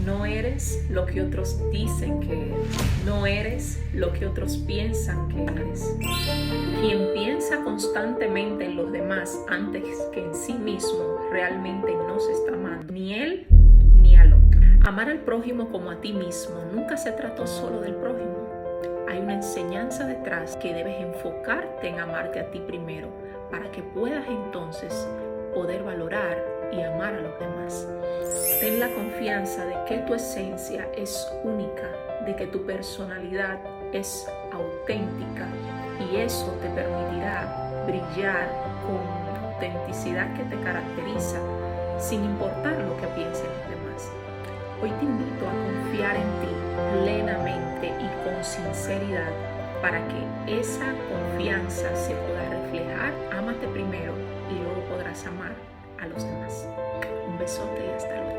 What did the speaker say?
No eres lo que otros dicen que eres. No eres lo que otros piensan que eres. Quien piensa constantemente en los demás antes que en sí mismo realmente no se está amando. Ni él ni al otro. Amar al prójimo como a ti mismo nunca se trató solo del prójimo. Hay una enseñanza detrás que debes enfocarte en amarte a ti primero para que puedas entonces poder valorar y amar a los demás. Ten la confianza de que tu esencia es única, de que tu personalidad es auténtica y eso te permitirá brillar con la autenticidad que te caracteriza sin importar lo que piensen los demás. Hoy te invito a confiar en ti plenamente y con sinceridad para que esa confianza se pueda reflejar. Ámate primero y luego podrás amar a los demás. Un besote y hasta luego.